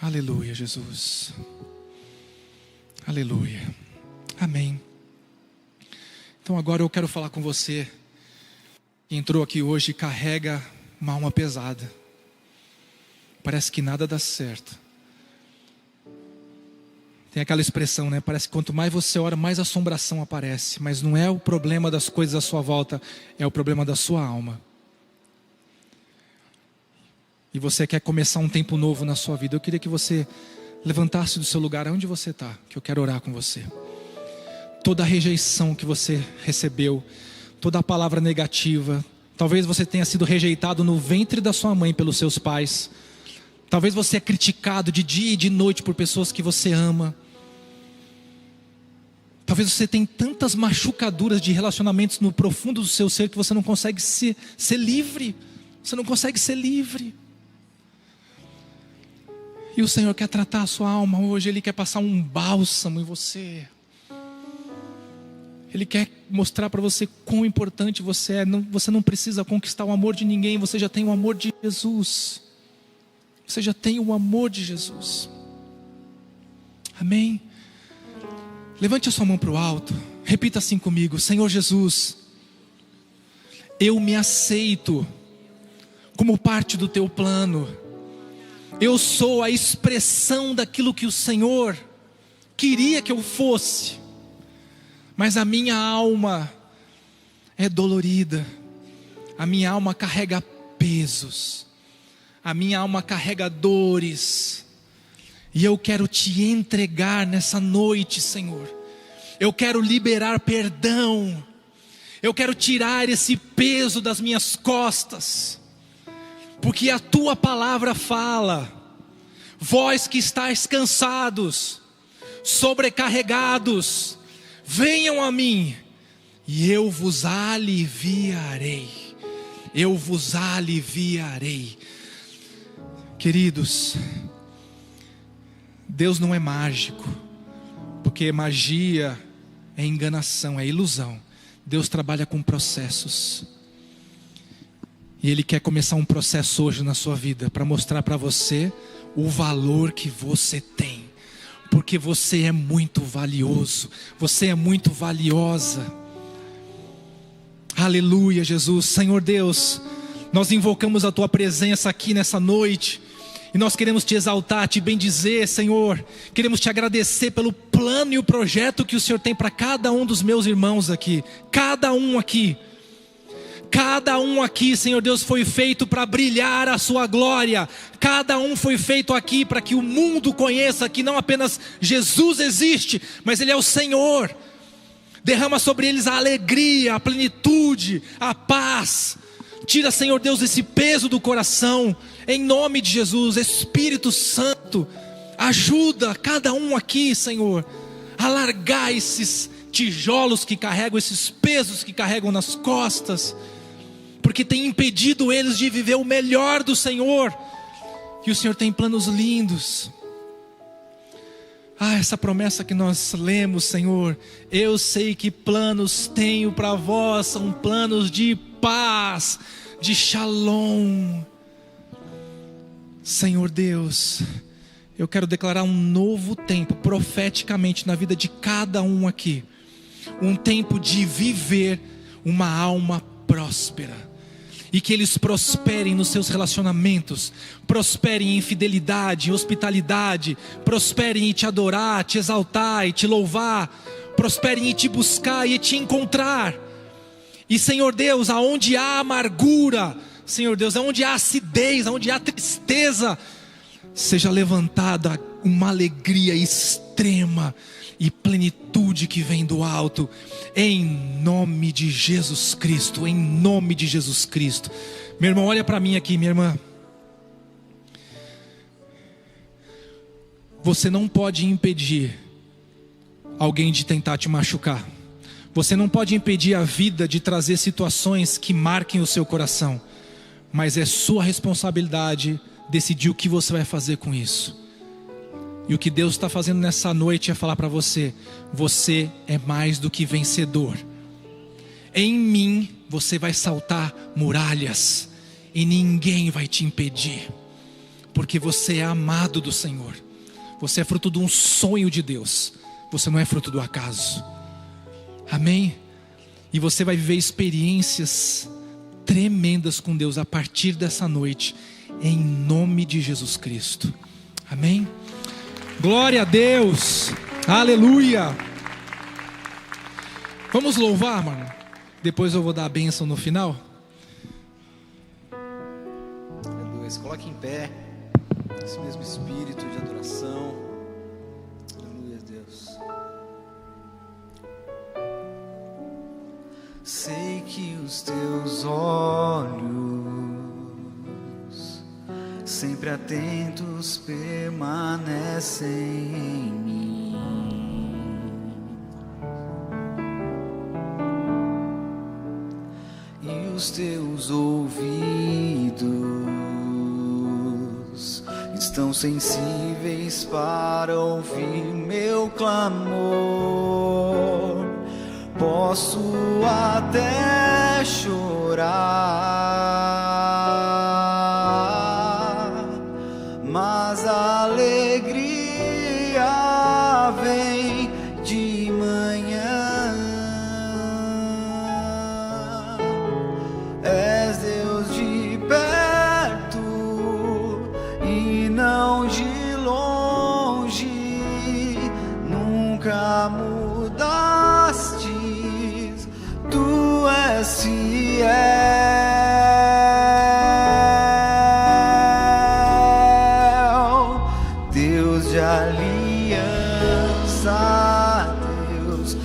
Aleluia, Jesus. Aleluia. Amém. Então agora eu quero falar com você que entrou aqui hoje e carrega uma alma pesada. Parece que nada dá certo. Tem aquela expressão, né? Parece que quanto mais você ora, mais assombração aparece. Mas não é o problema das coisas à sua volta, é o problema da sua alma. E você quer começar um tempo novo na sua vida. Eu queria que você levantasse do seu lugar, onde você está, que eu quero orar com você. Toda a rejeição que você recebeu, toda a palavra negativa, talvez você tenha sido rejeitado no ventre da sua mãe pelos seus pais. Talvez você é criticado de dia e de noite por pessoas que você ama. Talvez você tenha tantas machucaduras de relacionamentos no profundo do seu ser que você não consegue ser livre. Você não consegue ser livre. E o Senhor quer tratar a sua alma hoje. Ele quer passar um bálsamo em você. Ele quer mostrar para você quão importante você é. Você não precisa conquistar o amor de ninguém. Você já tem o amor de Jesus. Você já tem o amor de Jesus. Amém? Levante a sua mão para o alto. Repita assim comigo: Senhor Jesus, eu me aceito como parte do teu plano. Eu sou a expressão daquilo que o Senhor queria que eu fosse. Mas a minha alma é dolorida. A minha alma carrega pesos. A minha alma carrega dores. E eu quero te entregar nessa noite, Senhor. Eu quero liberar perdão. Eu quero tirar esse peso das minhas costas. Porque a tua palavra fala: vós que estáis cansados, sobrecarregados, venham a mim, e eu vos aliviarei. Eu vos aliviarei. Queridos, Deus não é mágico, porque magia é enganação, é ilusão. Deus trabalha com processos. E Ele quer começar um processo hoje na sua vida, para mostrar para você o valor que você tem. Porque você é muito valioso, você é muito valiosa. Aleluia, Jesus. Senhor Deus, nós invocamos a Tua presença aqui nessa noite. E nós queremos Te exaltar, Te bendizer, Senhor. Queremos Te agradecer pelo plano e o projeto que o Senhor tem para cada um dos meus irmãos aqui. Cada um aqui. Cada um aqui, Senhor Deus, foi feito para brilhar a sua glória. Cada um foi feito aqui para que o mundo conheça que não apenas Jesus existe, mas Ele é o Senhor. Derrama sobre eles a alegria, a plenitude, a paz. Tira, Senhor Deus, esse peso do coração. Em nome de Jesus, Espírito Santo, ajuda cada um aqui, Senhor, a largar esses tijolos que carregam, esses pesos que carregam nas costas, porque tem impedido eles de viver o melhor do Senhor. E o Senhor tem planos lindos. Essa promessa que nós lemos, Senhor: eu sei que planos tenho para vós, são planos de paz, de shalom. Senhor Deus, eu quero declarar um novo tempo, profeticamente, na vida de cada um aqui. Um tempo de viver uma alma próspera. E que eles prosperem nos seus relacionamentos, prosperem em fidelidade, em hospitalidade, prosperem em Te adorar, Te exaltar e Te louvar, prosperem em Te buscar e Te encontrar. E Senhor Deus, aonde há amargura, Senhor Deus, aonde há acidez, aonde há tristeza, seja levantada uma alegria extrema e plenitude que vem do alto, em nome de Jesus Cristo, em nome de Jesus Cristo. Meu irmão, olha para mim aqui, minha irmã. Você não pode impedir alguém de tentar te machucar. Você não pode impedir a vida de trazer situações que marquem o seu coração. Mas é sua responsabilidade decidir o que você vai fazer com isso. E o que Deus está fazendo nessa noite é falar para você: você é mais do que vencedor. Em mim você vai saltar muralhas e ninguém vai te impedir, porque você é amado do Senhor. Você é fruto de um sonho de Deus. Você não é fruto do acaso. Amém? E você vai viver experiências tremendas com Deus a partir dessa noite, em nome de Jesus Cristo. Amém? Glória a Deus, aleluia. Vamos louvar, mano. Depois eu vou dar a bênção no final. Aleluia. Se coloque em pé, esse mesmo espírito de adoração. Aleluia, Deus. Sei que os teus olhos, sempre atentos, permanecem em mim. E os teus ouvidos estão sensíveis para ouvir meu clamor. Posso até chorar, mas a alegria vem de manhã. És Deus de perto e não de longe, nunca mudaste, tu és fiel, Deus de aliança, Deus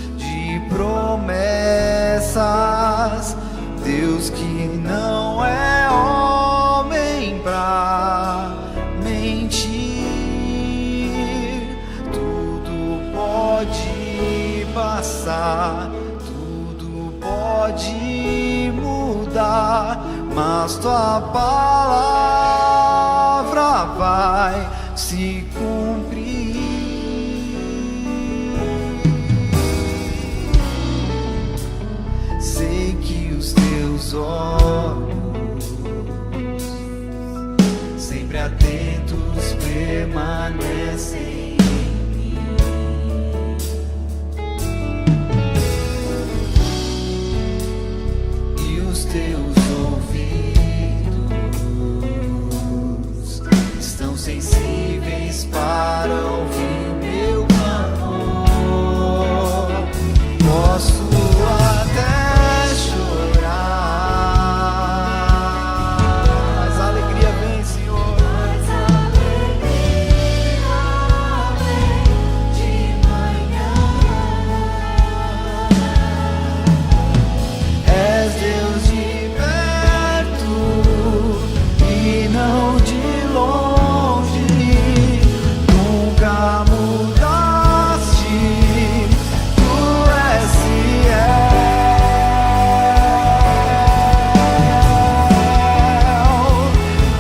passar, tudo pode mudar, mas tua palavra vai se cumprir. Sei que os teus olhos, sempre atentos, permanecem em mim. E os teus ouvidos estão sensíveis para ouvir meu clamor. Posso até chorar, mas a alegria vem, Senhor. Mas a alegria vem de manhã. És Deus de perto e não de longe. Nunca mudaste, tu és fiel.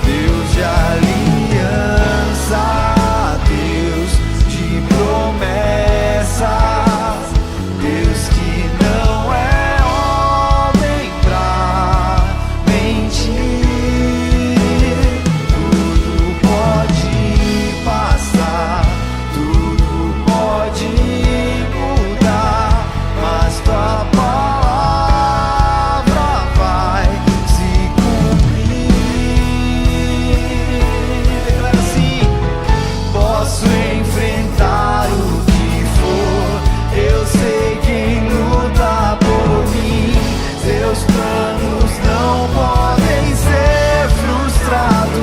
Deus de aliança, Deus de promessas, Deus que não é homem pra mentir. Tudo pode passar, tudo pode mudar, mas tua palavra vai se cumprir. Declara assim: posso enfrentar o que for, eu sei quem luta por mim. Seus planos não podem ser frustrados.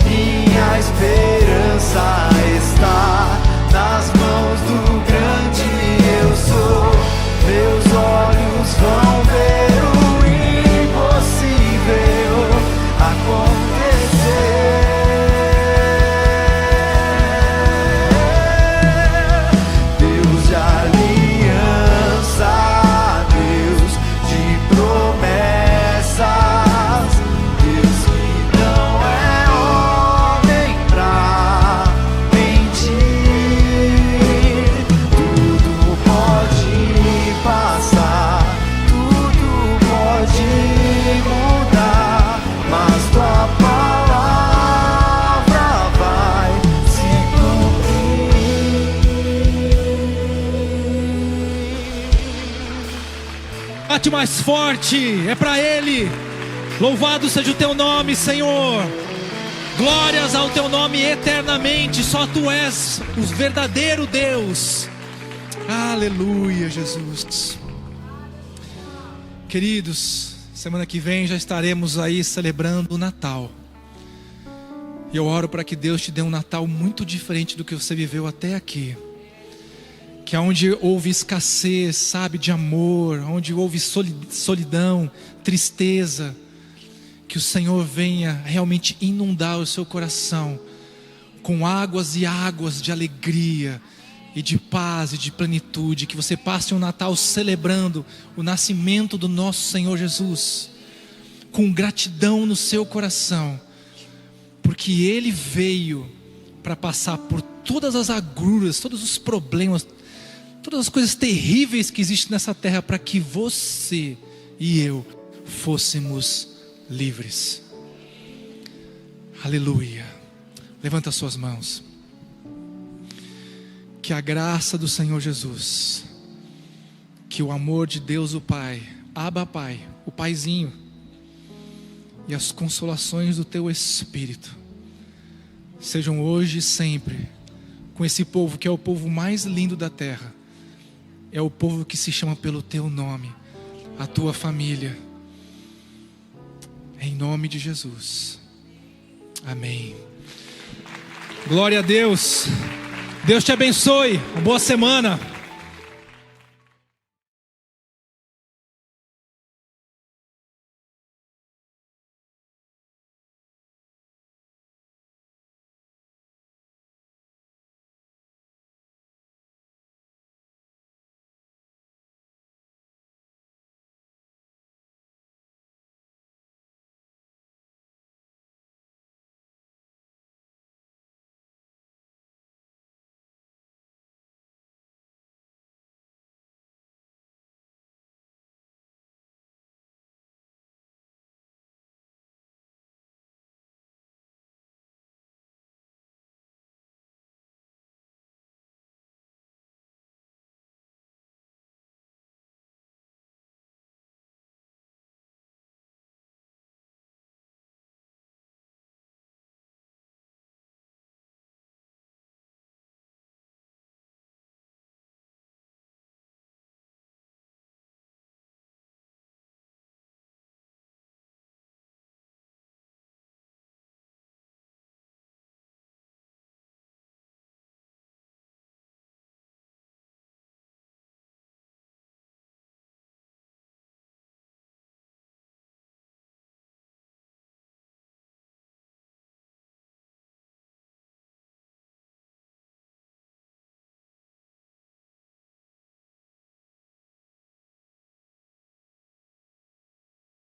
Minha esperança está nas mãos do grande eu sou. Meus olhos vão ver o impossível acontecer. Deus de aliança, Deus de promessas, Deus que não é homem pra mentir. Tudo pode passar, tudo pode mudar, mas tua palavra vai se cumprir. Bate mais forte, é para Ele. Louvado seja o teu nome, Senhor. Glórias ao teu nome eternamente. Só tu és o verdadeiro Deus. Aleluia, Jesus. Queridos, semana que vem já estaremos aí celebrando o Natal. E eu oro para que Deus te dê um Natal muito diferente do que você viveu até aqui. Que onde houve escassez, sabe, de amor, onde houve solidão, tristeza, que o Senhor venha realmente inundar o seu coração com águas e águas de alegria e de paz e de plenitude. Que você passe um Natal celebrando o nascimento do nosso Senhor Jesus, com gratidão no seu coração, porque Ele veio para passar por todas as agruras, todos os problemas, todas as coisas terríveis que existem nessa terra, para que você e eu fôssemos livres. Aleluia. Levanta as suas mãos. Que a graça do Senhor Jesus, que o amor de Deus o Pai, Abba Pai, o Paizinho, e as consolações do teu Espírito sejam hoje e sempre com esse povo, que é o povo mais lindo da terra. É o povo que se chama pelo teu nome, a tua família. Em nome de Jesus. Amém. Glória a Deus. Deus te abençoe. Uma boa semana.